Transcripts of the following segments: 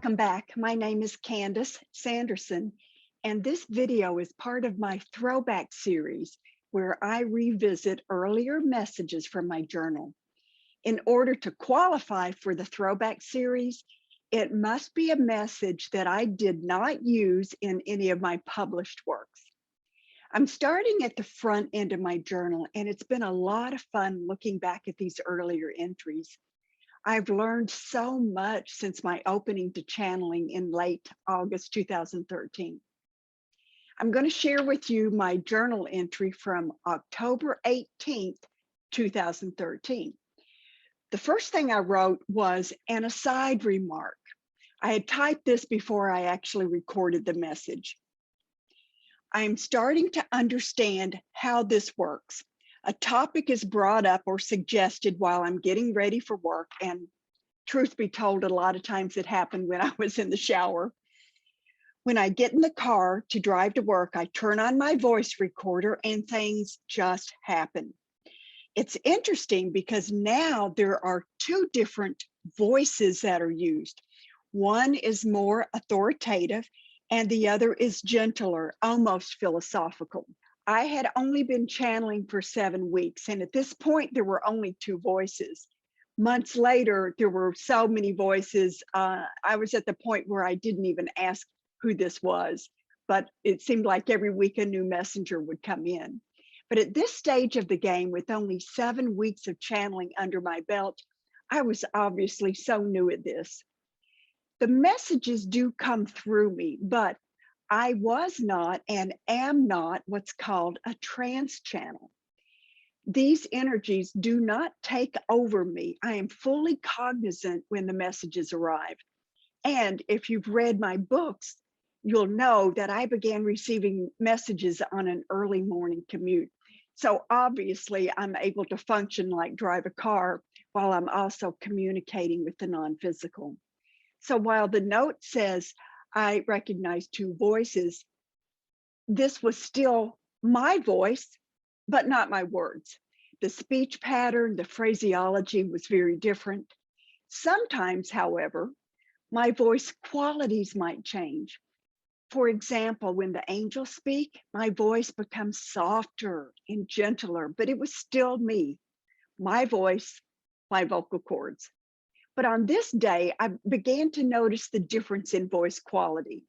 Welcome back. My name is Candice Sanderson, and this video is part of my Throwback series where I revisit earlier messages from my journal. In order to qualify for the Throwback series, it must be a message that I did not use in any of my published works. I'm starting at the front end of my journal, and it's been a lot of fun looking back at these earlier entries. I've learned so much since my opening to channeling in late August 2013. I'm going to share with you my journal entry from October 18th, 2013. The first thing I wrote was an aside remark. I had typed this before I actually recorded the message. I'm starting to understand how this works. A topic is brought up or suggested while I'm getting ready for work, and truth be told, a lot of times it happened when I was in the shower. When I get in the car to drive to work, I turn on my voice recorder and things just happen. It's interesting because now there are two different voices that are used. One is more authoritative and the other is gentler, almost philosophical. I had only been channeling for 7 weeks, and at this point, there were only two voices. Months later, there were so many voices. I was at the point where I didn't even ask who this was, but it seemed like every week a new messenger would come in. But at this stage of the game, with only 7 weeks of channeling under my belt, I was obviously so new at this. The messages do come through me, but I was not and am not what's called a trance channel. These energies do not take over me. I am fully cognizant when the messages arrive. And if you've read my books, you'll know that I began receiving messages on an early morning commute. So obviously I'm able to function like drive a car while I'm also communicating with the non-physical. So while the note says, I recognize two voices, this was still my voice, but not my words. The speech pattern, the phraseology was very different. Sometimes, however, my voice qualities might change. For example, when the angels speak, my voice becomes softer and gentler, but it was still me, my voice, my vocal cords. But on this day, I began to notice the difference in voice quality.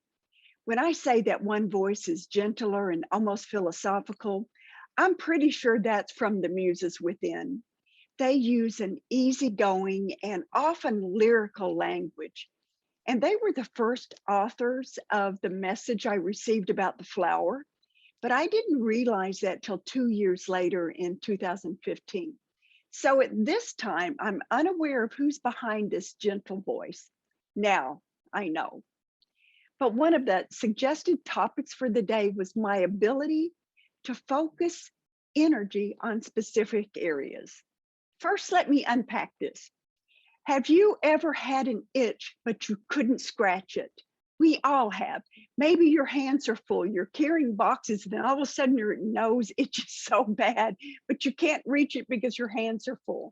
When I say that one voice is gentler and almost philosophical, I'm pretty sure that's from the muses within. They use an easygoing and often lyrical language. And they were the first authors of the message I received about the flower, but I didn't realize that till 2 years later in 2015. So at this time, I'm unaware of who's behind this gentle voice. Now I know. But one of the suggested topics for the day was my ability to focus energy on specific areas. First, let me unpack this. Have you ever had an itch, but you couldn't scratch it? We all have. Maybe your hands are full, you're carrying boxes, and then all of a sudden your nose itches so bad, but you can't reach it because your hands are full.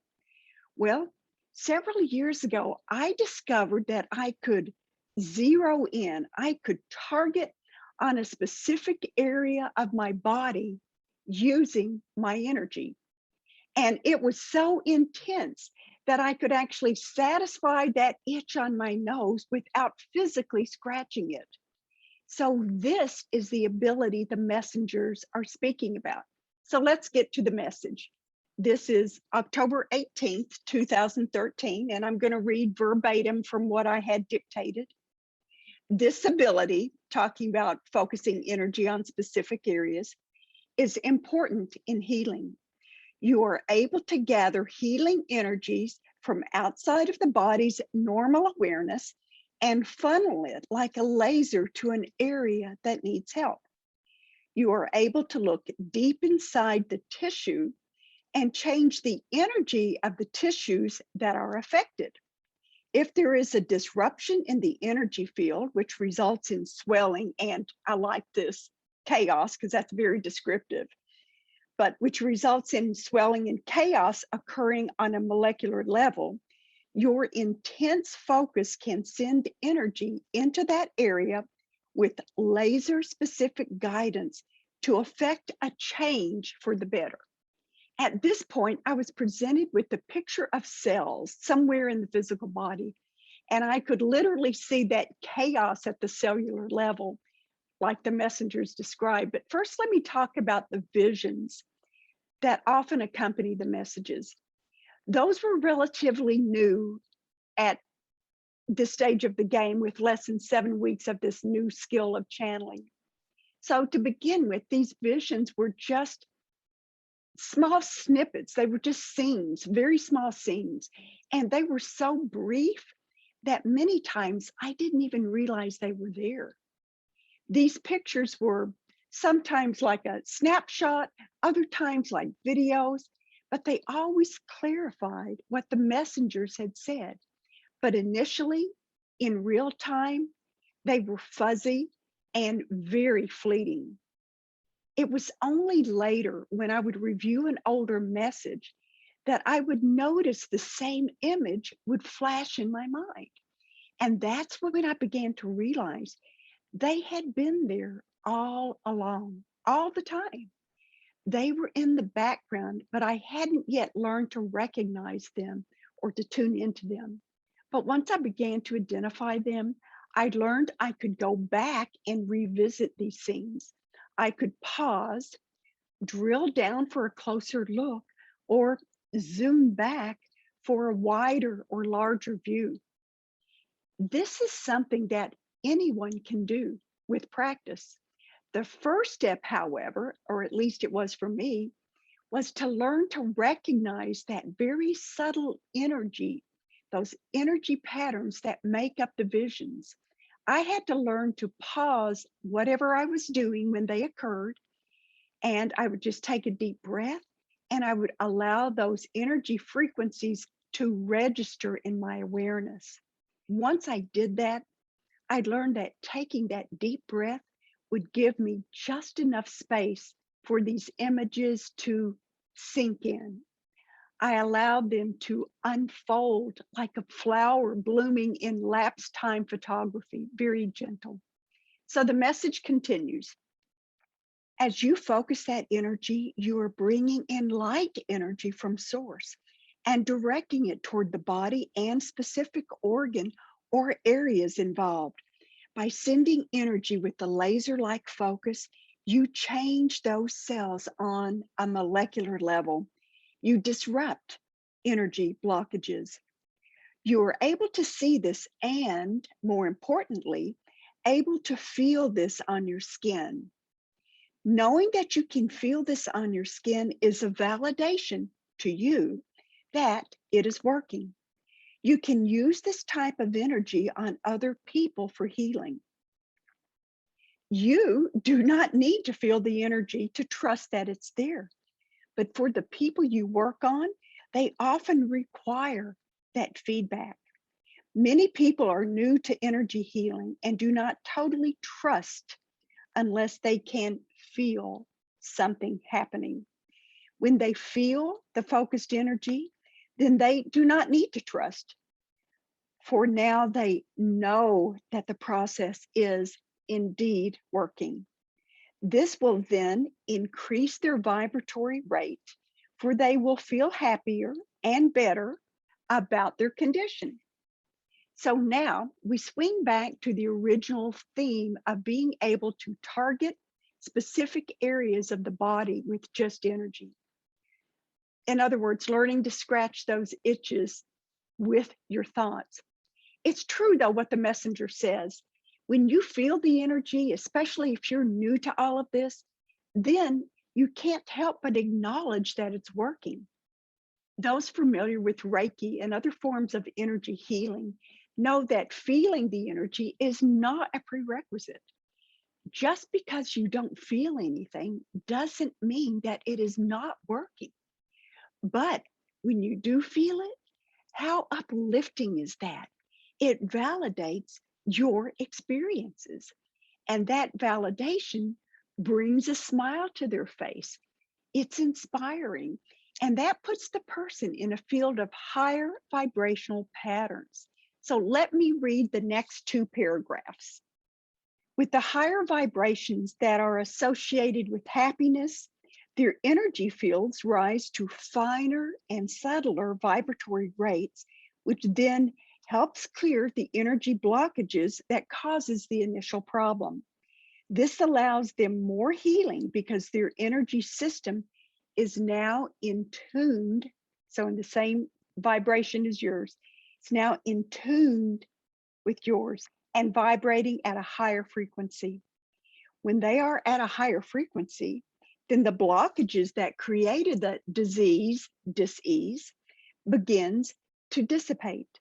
Well, several years ago, I discovered that I could zero in, I could target on a specific area of my body using my energy. And it was so intense that I could actually satisfy that itch on my nose without physically scratching it. So this is the ability the messengers are speaking about. So let's get to the message. This is October 18th, 2013, and I'm going to read verbatim from what I had dictated. This ability, talking about focusing energy on specific areas, is important in healing. You are able to gather healing energies from outside of the body's normal awareness and funnel it like a laser to an area that needs help. You are able to look deep inside the tissue and change the energy of the tissues that are affected. If there is a disruption in the energy field, which results in swelling, and I like this, chaos, because that's very descriptive, but which results in swelling and chaos occurring on a molecular level, Your intense focus can send energy into that area with laser specific guidance to affect a change for the better. At this point, I was presented with the picture of cells somewhere in the physical body, and I could literally see that chaos at the cellular level, like the messengers described. But first, let me talk about the visions that often accompany the messages. Those were relatively new at this stage of the game, with less than 7 weeks of this new skill of channeling. So to begin with, these visions were just small snippets. They were just scenes, very small scenes. And they were so brief that many times I didn't even realize they were there. These pictures were sometimes like a snapshot, other times like videos, but they always clarified what the messengers had said. But initially, in real time, they were fuzzy and very fleeting. It was only later, when I would review an older message, that I would notice the same image would flash in my mind. And that's when I began to realize they had been there all along, all the time. They were in the background, but I hadn't yet learned to recognize them or to tune into them. But once I began to identify them, I learned I could go back and revisit these scenes. I could pause, drill down for a closer look, or zoom back for a wider or larger view. This is something that anyone can do with practice. The first step, however, or at least it was for me, was to learn to recognize that very subtle energy, those energy patterns that make up the visions. I had to learn to pause whatever I was doing when they occurred, and I would just take a deep breath, and I would allow those energy frequencies to register in my awareness. Once I did that, I learned that taking that deep breath would give me just enough space for these images to sink in. I allowed them to unfold like a flower blooming in lapse time photography, very gentle. So the message continues. As you focus that energy, you are bringing in light energy from source and directing it toward the body and specific organ or areas involved. By sending energy with the laser-like focus, you change those cells on a molecular level. You disrupt energy blockages. You are able to see this and, more importantly, able to feel this on your skin. Knowing that you can feel this on your skin is a validation to you that it is working. You can use this type of energy on other people for healing. You do not need to feel the energy to trust that it's there. But for the people you work on, they often require that feedback. Many people are new to energy healing and do not totally trust unless they can feel something happening. When they feel the focused energy, then they do not need to trust. For now, they know that the process is indeed working. This will then increase their vibratory rate, for they will feel happier and better about their condition. So now we swing back to the original theme of being able to target specific areas of the body with just energy. In other words, learning to scratch those itches with your thoughts. It's true, though, what the messenger says. When you feel the energy, especially if you're new to all of this, then you can't help but acknowledge that it's working. Those familiar with Reiki and other forms of energy healing know that feeling the energy is not a prerequisite. Just because you don't feel anything doesn't mean that it is not working. But when you do feel it, how uplifting is that? It validates your experiences. And that validation brings a smile to their face. It's inspiring. And that puts the person in a field of higher vibrational patterns. So let me read the next two paragraphs. With the higher vibrations that are associated with happiness, their energy fields rise to finer and subtler vibratory rates, which then helps clear the energy blockages that causes the initial problem. This allows them more healing because their energy system is now in tuned, so in the same vibration as yours, it's now in tuned with yours and vibrating at a higher frequency. When they are at a higher frequency, then the blockages that created the dis-ease, begins to dissipate.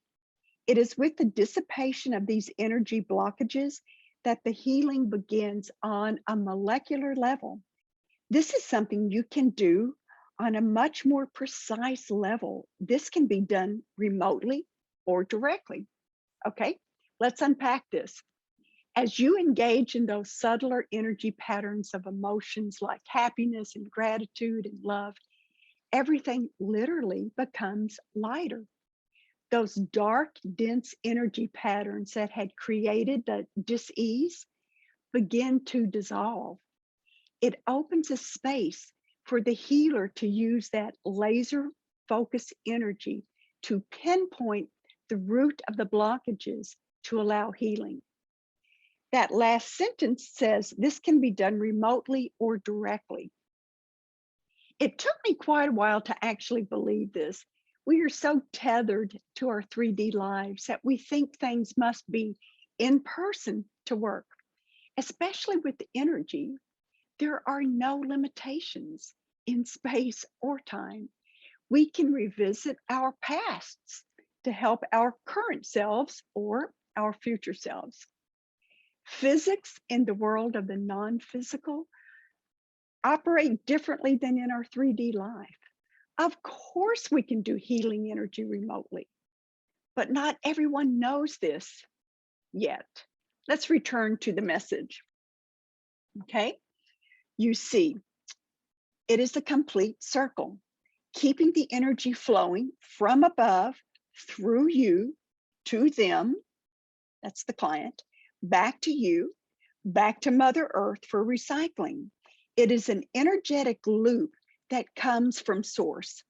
It is with the dissipation of these energy blockages that the healing begins on a molecular level. This is something you can do on a much more precise level. This can be done remotely or directly. Okay, let's unpack this. As you engage in those subtler energy patterns of emotions like happiness and gratitude and love, everything literally becomes lighter. Those dark, dense energy patterns that had created the dis-ease begin to dissolve. It opens a space for the healer to use that laser focus energy to pinpoint the root of the blockages to allow healing. That last sentence says this can be done remotely or directly. It took me quite a while to actually believe this. We are so tethered to our 3D lives that we think things must be in person to work, especially with the energy. There are no limitations in space or time. We can revisit our pasts to help our current selves or our future selves. Physics in the world of the non-physical operate differently than in our 3D life. Of course, we can do healing energy remotely, but not everyone knows this yet. Let's return to the message. Okay, you see, it is a complete circle, keeping the energy flowing from above through you to them, that's the client, back to you, back to Mother Earth for recycling. It is an energetic loop that comes from source.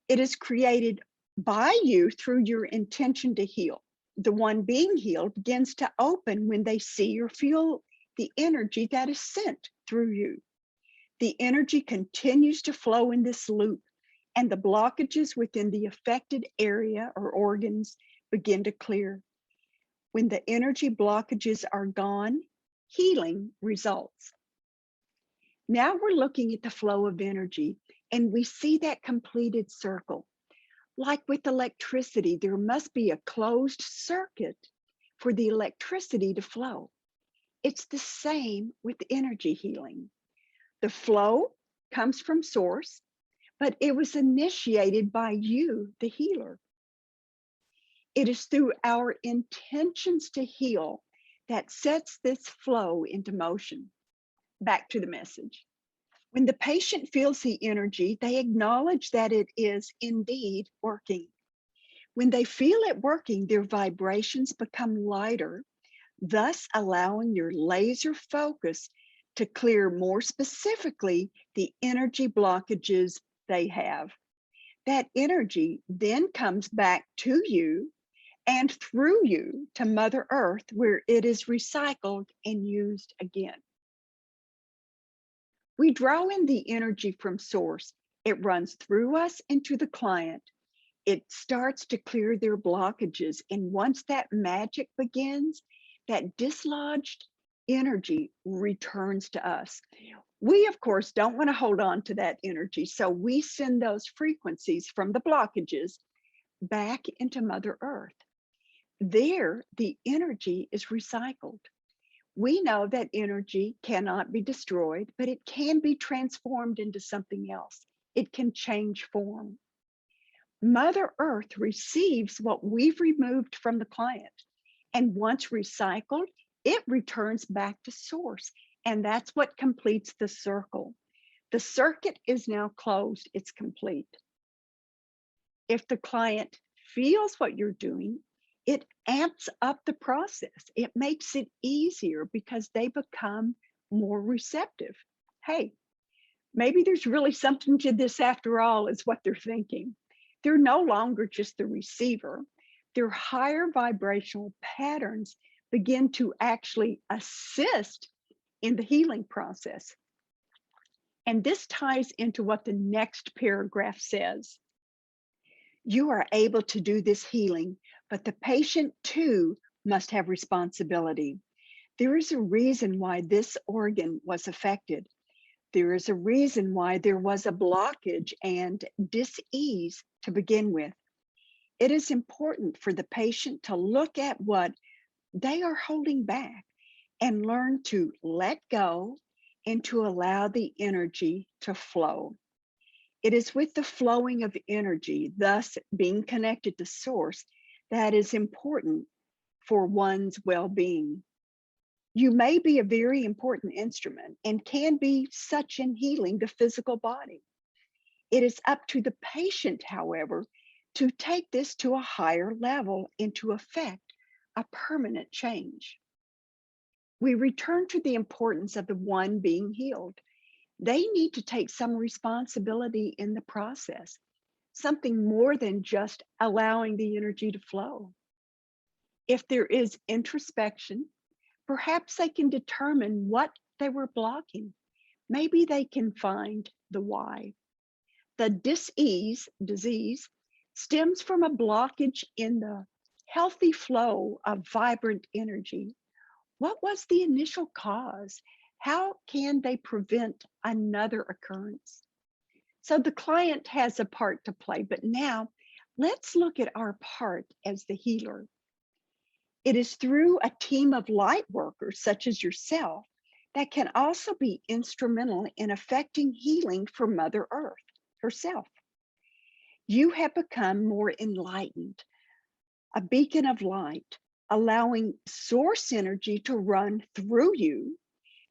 It is created by you through your intention to heal. The one being healed begins to open when they see or feel the energy that is sent through you. The energy continues to flow in this loop, and the blockages within the affected area or organs begin to clear. When the energy blockages are gone, healing results. Now we're looking at the flow of energy, and we see that completed circle. Like with electricity, there must be a closed circuit for the electricity to flow. It's the same with energy healing. The flow comes from source, but it was initiated by you, the healer. It is through our intentions to heal that sets this flow into motion. Back to the message. When the patient feels the energy, they acknowledge that it is indeed working. When they feel it working, their vibrations become lighter, thus allowing your laser focus to clear more specifically the energy blockages they have. That energy then comes back to you and through you to Mother Earth, where it is recycled and used again. We draw in the energy from source. It runs through us into the client. It starts to clear their blockages. And once that magic begins, that dislodged energy returns to us. We, of course, don't want to hold on to that energy. So we send those frequencies from the blockages back into Mother Earth. There, the energy is recycled. We know that energy cannot be destroyed, but it can be transformed into something else. It can change form. Mother Earth receives what we've removed from the client, and once recycled, it returns back to source, and that's what completes the circle. The circuit is now closed, it's complete. If the client feels what you're doing, it amps up the process. It makes it easier because they become more receptive. Hey, maybe there's really something to this after all, is what they're thinking. They're no longer just the receiver. Their higher vibrational patterns begin to actually assist in the healing process. And this ties into what the next paragraph says. You are able to do this healing, but the patient too must have responsibility. There is a reason why this organ was affected. There is a reason why there was a blockage and dis-ease to begin with. It is important for the patient to look at what they are holding back and learn to let go and to allow the energy to flow. It is with the flowing of energy, thus being connected to source, that is important for one's well-being. You may be a very important instrument and can be such in healing the physical body. It is up to the patient, however, to take this to a higher level and to effect a permanent change. We return to the importance of the one being healed. They need to take some responsibility in the process, something more than just allowing the energy to flow. If there is introspection, perhaps they can determine what they were blocking. Maybe they can find the why. The dis-ease, disease, stems from a blockage in the healthy flow of vibrant energy. What was the initial cause? How can they prevent another occurrence? So the client has a part to play, but now let's look at our part as the healer. It is through a team of light workers, such as yourself, that can also be instrumental in affecting healing for Mother Earth herself. You have become more enlightened, a beacon of light, allowing source energy to run through you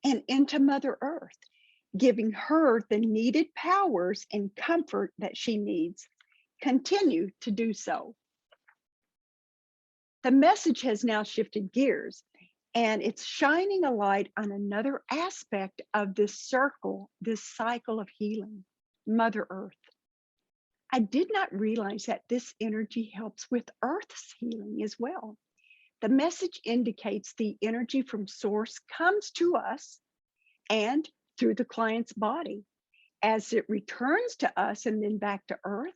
and into Mother Earth, giving her the needed powers and comfort that she needs. Continue to do so. The message has now shifted gears, and it's shining a light on another aspect of this circle, this cycle of healing, Mother Earth. I did not realize that this energy helps with Earth's healing as well. The message indicates the energy from source comes to us and through the client's body. As it returns to us and then back to Earth,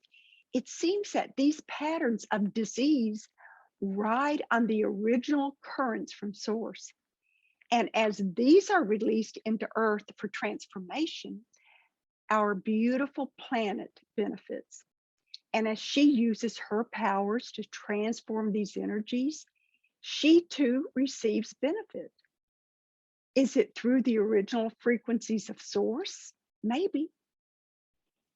it seems that these patterns of disease ride on the original currents from source. And as these are released into Earth for transformation, our beautiful planet benefits. And as she uses her powers to transform these energies, she too receives benefit. Is it through the original frequencies of source? Maybe.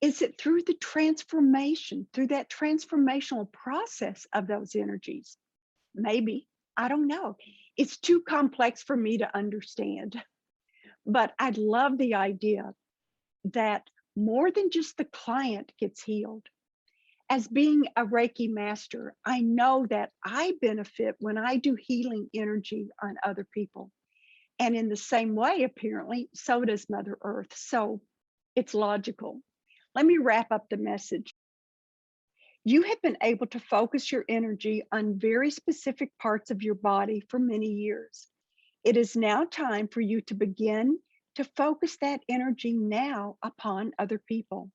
Is it through the transformation, through that transformational process of those energies? Maybe. I don't know. It's too complex for me to understand. But I love the idea that more than just the client gets healed. As being a Reiki master, I know that I benefit when I do healing energy on other people. And in the same way, apparently, so does Mother Earth. So it's logical. Let me wrap up the message. You have been able to focus your energy on very specific parts of your body for many years. It is now time for you to begin to focus that energy now upon other people.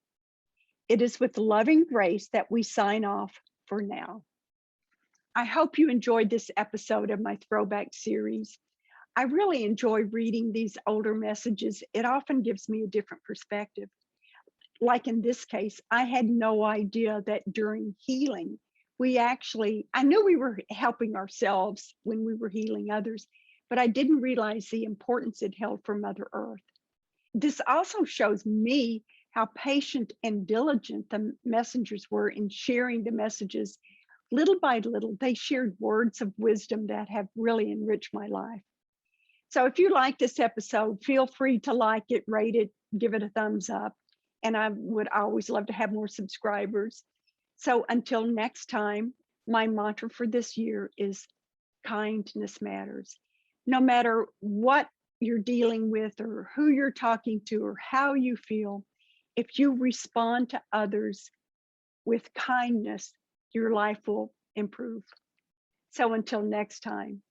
It is with loving grace that we sign off for now. I hope you enjoyed this episode of my Throwback series. I really enjoy reading these older messages. It often gives me a different perspective. Like in this case, I had no idea that during healing, I knew we were helping ourselves when we were healing others, but I didn't realize the importance it held for Mother Earth. This also shows me how patient and diligent the messengers were in sharing the messages. Little by little, they shared words of wisdom that have really enriched my life. So if you like this episode, feel free to like it, rate it, give it a thumbs up. And I would always love to have more subscribers. So until next time, my mantra for this year is kindness matters. No matter what you're dealing with or who you're talking to or how you feel, if you respond to others with kindness, your life will improve. So until next time,